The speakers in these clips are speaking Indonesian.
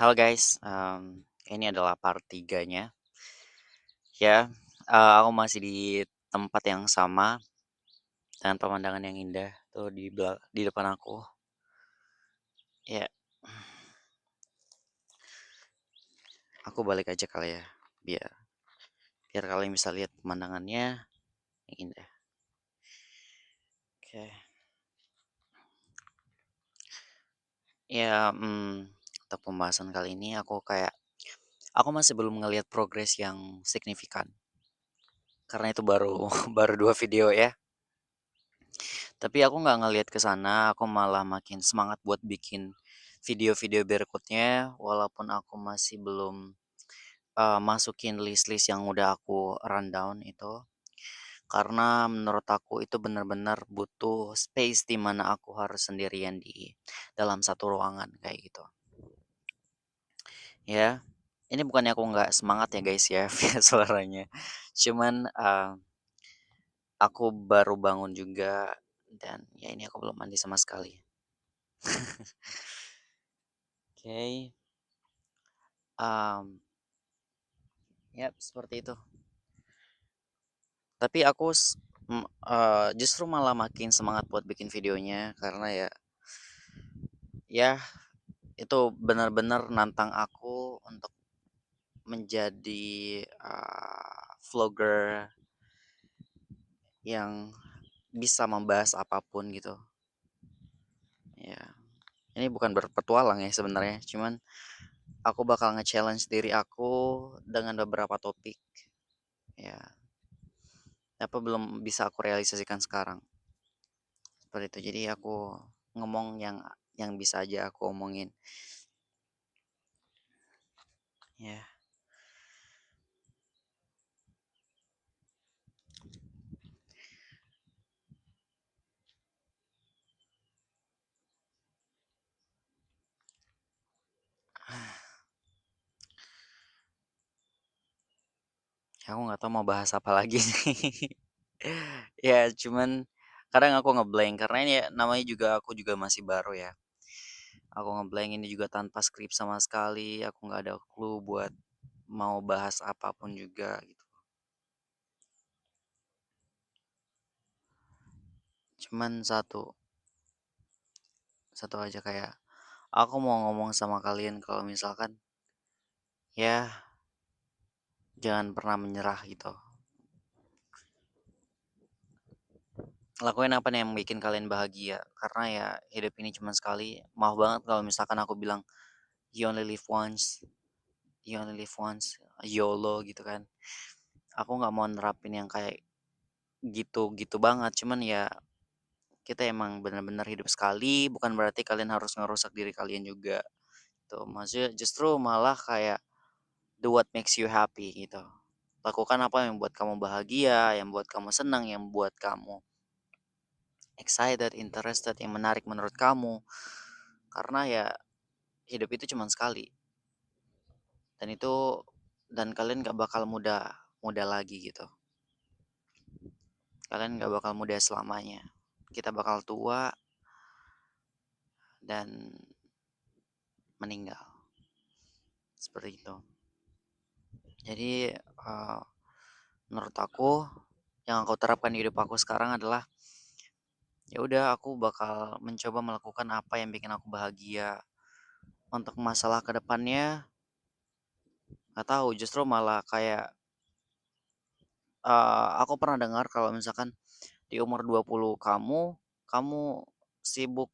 Halo guys, ini adalah part tiganya ya, aku masih di tempat yang sama dengan pemandangan yang indah tuh di depan aku. Ya, aku balik aja kali ya, biar biar kalian bisa lihat pemandangannya yang indah. Oke. Ya, untuk pembahasan kali ini aku masih belum ngelihat progres yang signifikan, karena itu baru baru 2 video ya. Tapi aku nggak ngelihat ke sana, aku malah makin semangat buat bikin video-video berikutnya, walaupun aku masih belum, masukin list-list yang udah aku rundown itu. Karena menurut aku itu benar-benar butuh space di mana aku harus sendirian di dalam satu ruangan kayak gitu, ya. Ini bukannya aku nggak semangat ya guys ya, via suaranya. Cuman, aku baru bangun juga dan ya ini aku belum mandi sama sekali. Oke. Mmm, yap seperti itu. Tapi justru malah makin semangat buat bikin videonya karena ya itu benar-benar nantang aku untuk menjadi, vlogger yang bisa membahas apapun gitu, ya. Ini bukan berpetualang ya sebenarnya, cuman aku bakal nge-challenge diri aku dengan beberapa topik, ya. Apa belum bisa aku realisasikan sekarang. Seperti itu. Jadi aku ngomong yang bisa aja aku omongin. Ya, aku nggak tahu mau bahas apa lagi nih. Ya, cuman kadang aku ngeblank karena ini ya namanya juga aku juga masih baru ya. Aku ngeblank ini juga tanpa skrip sama sekali. Aku nggak ada clue buat mau bahas apapun juga gitu. Cuman satu aja kayak aku mau ngomong sama kalian kalau misalkan ya jangan pernah menyerah gitu. Lakuin apa nih yang bikin kalian bahagia, karena ya hidup ini cuma sekali. Maaf banget kalau misalkan aku bilang, "You only live once, you only live once, YOLO," gitu kan. Aku nggak mau nerapin yang kayak gitu-gitu banget, cuman ya kita emang benar-benar hidup sekali, bukan berarti kalian harus ngerusak diri kalian juga, tuh. Maksudnya justru malah kayak do what makes you happy gitu. Lakukan apa yang buat kamu bahagia, yang buat kamu senang, yang buat kamu excited, interested, yang menarik menurut kamu. Karena ya hidup itu cuma sekali dan kalian gak bakal muda muda lagi gitu. Kalian gak bakal muda selamanya. Kita bakal tua dan meninggal. Seperti itu. Jadi menurut aku yang aku terapkan di hidup aku sekarang adalah ya udah aku bakal mencoba melakukan apa yang bikin aku bahagia. Untuk masalah kedepannya nggak tahu, justru malah kayak aku pernah dengar kalau misalkan di umur 20 kamu sibuk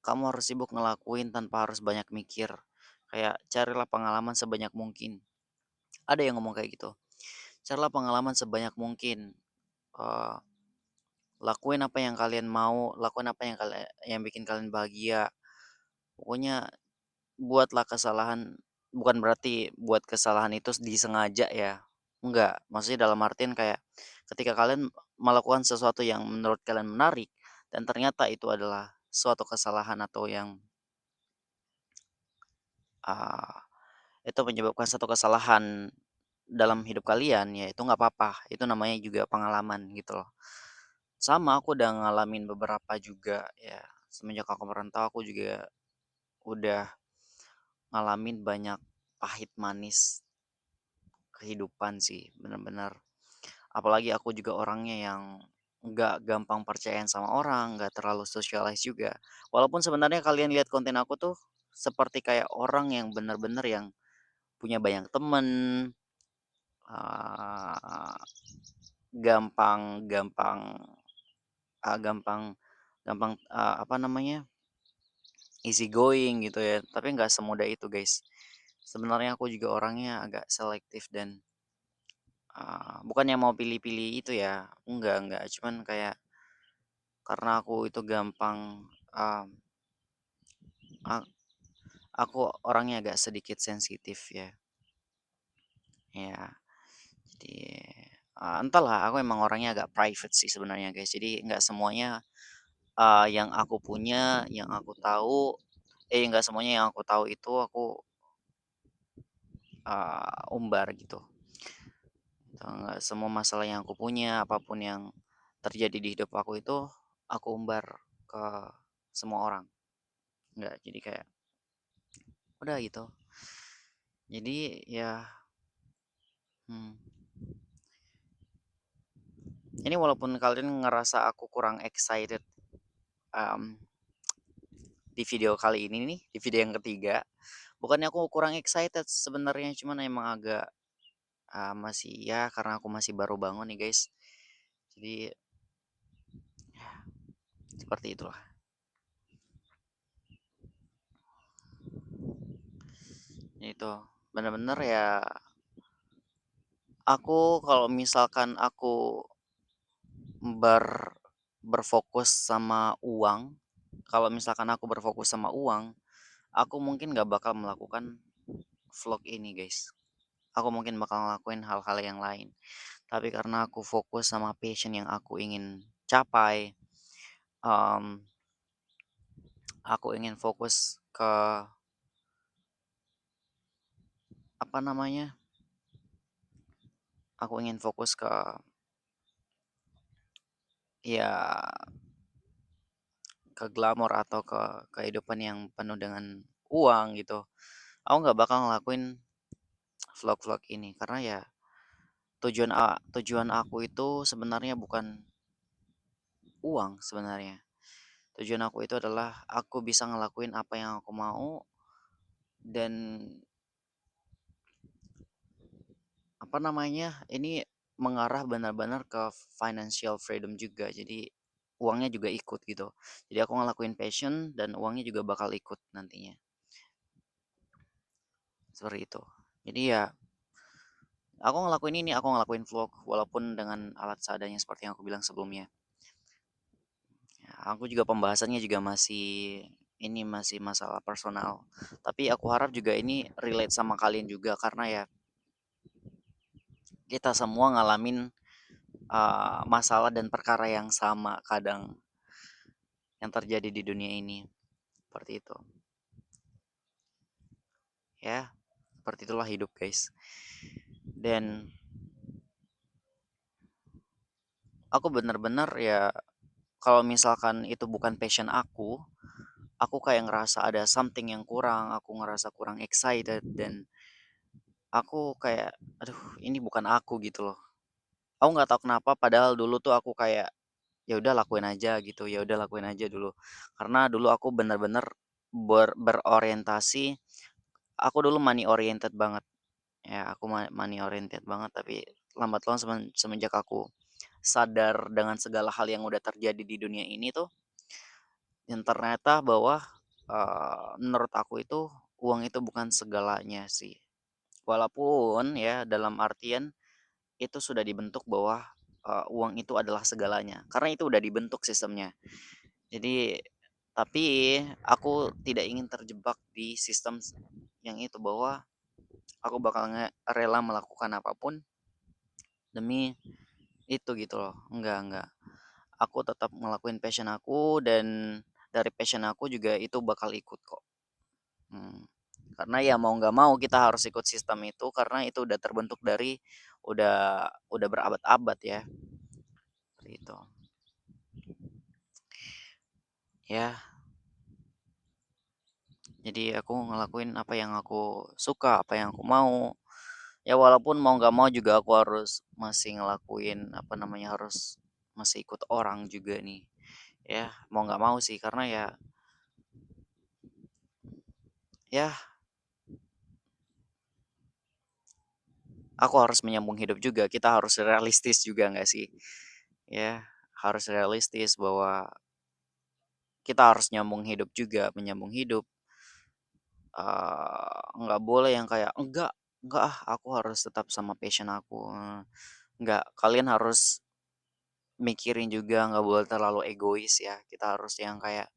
kamu harus sibuk ngelakuin tanpa harus banyak mikir. Kayak carilah pengalaman sebanyak mungkin. Ada yang ngomong kayak gitu. Carilah pengalaman sebanyak mungkin. eh, Lakuin apa yang kalian mau, lakuin apa yang bikin kalian bahagia. Pokoknya buatlah kesalahan, bukan berarti buat kesalahan itu disengaja ya. Enggak, maksudnya dalam artian kayak ketika kalian melakukan sesuatu yang menurut kalian menarik dan ternyata itu adalah suatu kesalahan atau yang ah, itu menyebabkan satu kesalahan dalam hidup kalian, ya itu nggak apa-apa, itu namanya juga pengalaman gitu loh. Sama aku udah ngalamin beberapa juga ya, semenjak aku merantau aku juga udah ngalamin banyak pahit manis kehidupan sih, bener-bener. Apalagi aku juga orangnya yang nggak gampang percayaan sama orang, nggak terlalu socialize juga. Walaupun sebenarnya kalian lihat konten aku tuh seperti kayak orang yang bener-bener yang punya banyak temen, eee, gampang gampang, gampang gampang, apa namanya, easy going gitu ya, tapi nggak semudah itu, guys. Sebenarnya aku juga orangnya agak selektif dan, bukannya mau pilih-pilih itu ya, enggak, cuman kayak karena aku itu gampang, mmm, a aku orangnya agak sedikit sensitif ya, ya. Jadi, entahlah aku emang orangnya agak private sih sebenarnya, guys. Jadi nggak semuanya, yang aku punya, yang aku tahu nggak semuanya yang aku tahu itu aku, umbar gitu. Nggak semua masalah yang aku punya, apapun yang terjadi di hidup aku itu, aku umbar ke semua orang. Nggak, jadi kayak udah gitu. Jadi ya, hmm, ini walaupun kalian ngerasa aku kurang excited, mmm, di video kali ini nih, di video yang ketiga, bukannya aku kurang excited sebenarnya, cuman emang agak, masih ya karena aku masih baru bangun nih, guys. Jadi, seperti itulah. Itu, bener-bener ya, aku kalau misalkan aku ber berfokus sama uang, kalau misalkan aku berfokus sama uang, aku mungkin nggak bakal melakukan vlog ini, guys. Aku mungkin bakal ngelakuin hal-hal yang lain. Tapi karena aku fokus sama passion yang aku ingin capai, mmm, aku ingin fokus ke, apa namanya, aku ingin fokus ke, ya, ke glamor atau ke kehidupan yang penuh dengan uang gitu. Aku nggak bakal ngelakuin vlog-vlog ini karena ya tujuan aku itu sebenarnya bukan uang sebenarnya. Tujuan aku itu adalah aku bisa ngelakuin apa yang aku mau dan, apa namanya, ini mengarah benar-benar ke financial freedom juga. Jadi uangnya juga ikut gitu. Jadi aku ngelakuin passion dan uangnya juga bakal ikut nantinya. Seperti itu. Jadi ya aku ngelakuin ini, aku ngelakuin vlog walaupun dengan alat seadanya seperti yang aku bilang sebelumnya. Ya, aku juga pembahasannya juga masih ini masih masalah personal. Tapi aku harap juga ini relate sama kalian juga karena ya kita semua ngalamin masalah dan perkara yang sama kadang yang terjadi di dunia ini. Seperti itu. Ya, seperti itulah hidup, guys. Dan aku bener-bener ya kalau misalkan itu bukan passion aku kayak ngerasa ada something yang kurang, aku ngerasa kurang excited dan aku kayak, aduh ini bukan aku gitu loh. Aku nggak tahu kenapa padahal dulu tuh aku kayak, ya udah lakuin aja gitu, ya udah lakuin aja dulu. Karena dulu aku bener-bener berorientasi, aku dulu money oriented banget. Ya, aku money oriented banget tapi lambat laun semenjak aku sadar dengan segala hal yang udah terjadi di dunia ini tuh, dan ternyata bahwa, menurut aku itu uang itu bukan segalanya sih. Walaupun ya dalam artian itu sudah dibentuk bahwa, uang itu adalah segalanya, karena itu udah dibentuk sistemnya. Jadi tapi aku tidak ingin terjebak di sistem yang itu, bahwa aku bakal rela melakukan apapun demi itu gitu loh. Enggak. Aku tetap ngelakuin passion aku dan dari passion aku juga itu bakal ikut kok. Hmm. Karena ya mau nggak mau kita harus ikut sistem itu karena itu udah terbentuk dari udah berabad-abad ya. Seperti itu. Ya, Jadi aku ngelakuin apa yang aku suka, apa yang aku mau. Ya walaupun mau nggak mau juga aku harus masih ngelakuin apa namanya, harus masih ikut orang juga nih. Ya, mau nggak mau sih karena ya aku harus menyambung hidup juga. Kita harus realistis juga nggak sih? Ya, harus realistis bahwa kita harus nyambung hidup juga, menyambung hidup. Nggak boleh yang kayak, enggak ah, aku harus tetap sama passion aku." Enggak, kalian harus mikirin juga, nggak boleh terlalu egois ya. Kita harus yang kayak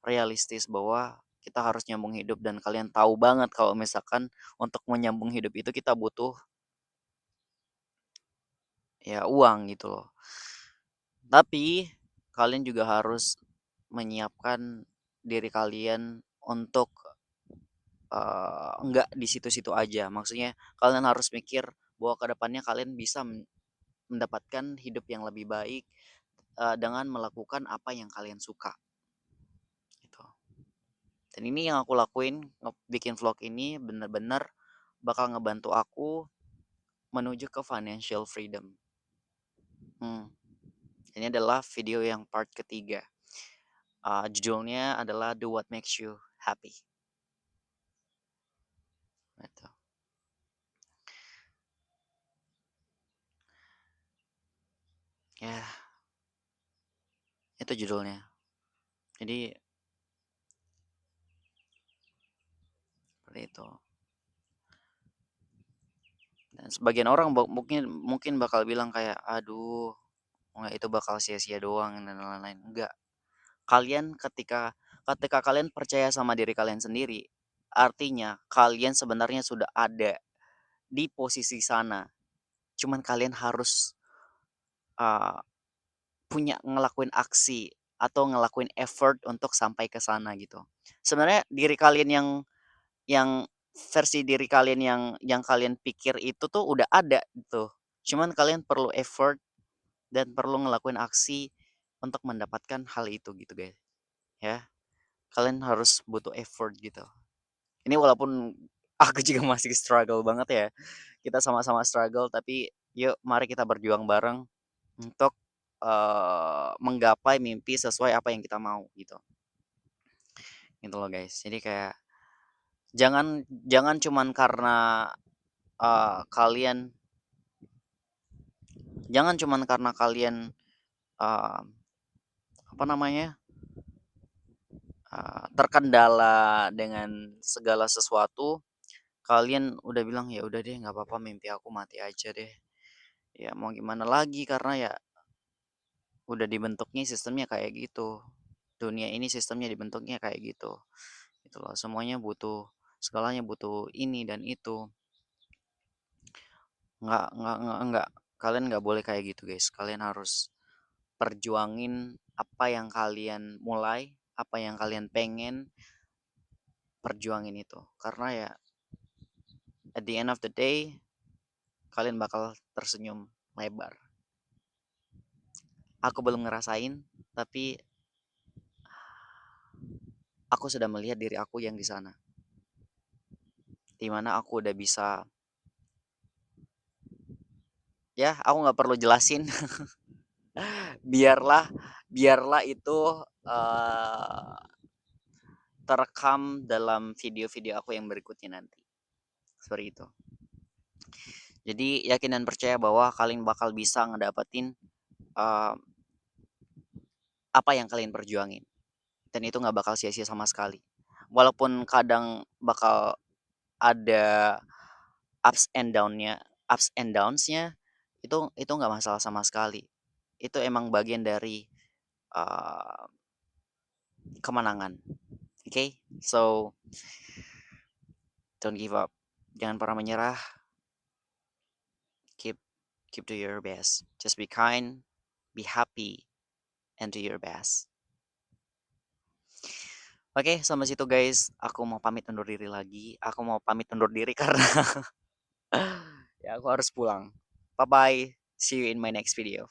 realistis bahwa kita harus nyambung hidup dan kalian tahu banget kalau misalkan untuk menyambung hidup itu kita butuh ya uang gitu loh. Tapi kalian juga harus menyiapkan diri kalian untuk enggak di situ-situ aja. Maksudnya kalian harus mikir bahwa kedepannya kalian bisa mendapatkan hidup yang lebih baik dengan melakukan apa yang kalian suka gitu. Dan ini yang aku lakuin, bikin vlog ini bener-bener bakal ngebantu aku menuju ke financial freedom. Hmm, ini adalah video yang part ketiga. Judulnya adalah Do What Makes You Happy. Gitu. Ya, itu judulnya. Jadi seperti itu. Dan sebagian orang mungkin mungkin bakal bilang kayak, aduh, nggak itu bakal sia-sia doang dan lain-lain. Enggak. Kalian ketika kalian percaya sama diri kalian sendiri, artinya kalian sebenarnya sudah ada di posisi sana. Cuman kalian harus uh, punya ngelakuin aksi atau ngelakuin effort untuk sampai ke sana gitu. Sebenarnya diri kalian yang versi diri kalian yang kalian pikir itu tuh udah ada gitu. Cuman kalian perlu effort dan perlu ngelakuin aksi untuk mendapatkan hal itu gitu guys. Ya, kalian harus butuh effort gitu. Ini walaupun aku juga masih struggle banget ya. Kita sama-sama struggle tapi yuk mari kita berjuang bareng untuk menggapai mimpi sesuai apa yang kita mau gitu. Gitu loh guys. Jadi kayak jangan jangan cuman karena kalian jangan cuman karena kalian uh, apa namanya terkendala dengan segala sesuatu, kalian udah bilang ya udah deh nggak apa-apa mimpi aku mati aja deh. Ya mau gimana lagi karena ya udah dibentuknya sistemnya kayak gitu. Dunia ini sistemnya dibentuknya kayak gitu. Gitu loh. Semuanya butuh segalanya butuh ini dan itu. Nggak. Kalian nggak boleh kayak gitu guys. Kalian harus perjuangin apa yang kalian mulai, apa yang kalian pengen, perjuangin itu. Karena ya at the end of the day kalian bakal tersenyum lebar. Aku belum ngerasain, tapi aku sudah melihat diri aku yang di sana. Dimana aku udah bisa, ya aku nggak perlu jelasin, biarlah biarlah itu uh, terekam dalam video-video aku yang berikutnya nanti. Seperti itu. Jadi yakin dan percaya bahwa kalian bakal bisa ngedapetin uh, apa yang kalian perjuangin. Dan itu nggak bakal sia-sia sama sekali. Walaupun kadang bakal ada ups and downs-nya, itu nggak masalah sama sekali. Itu emang bagian dari uh, kemenangan. Oke, okay? So don't give up. Jangan pernah menyerah. Keep keep do your best. Just be kind, be happy, and do your best. Oke, sampai situ guys. Aku mau pamit undur diri lagi. Aku mau pamit undur diri karena ya aku harus pulang. Bye bye. See you in my next video.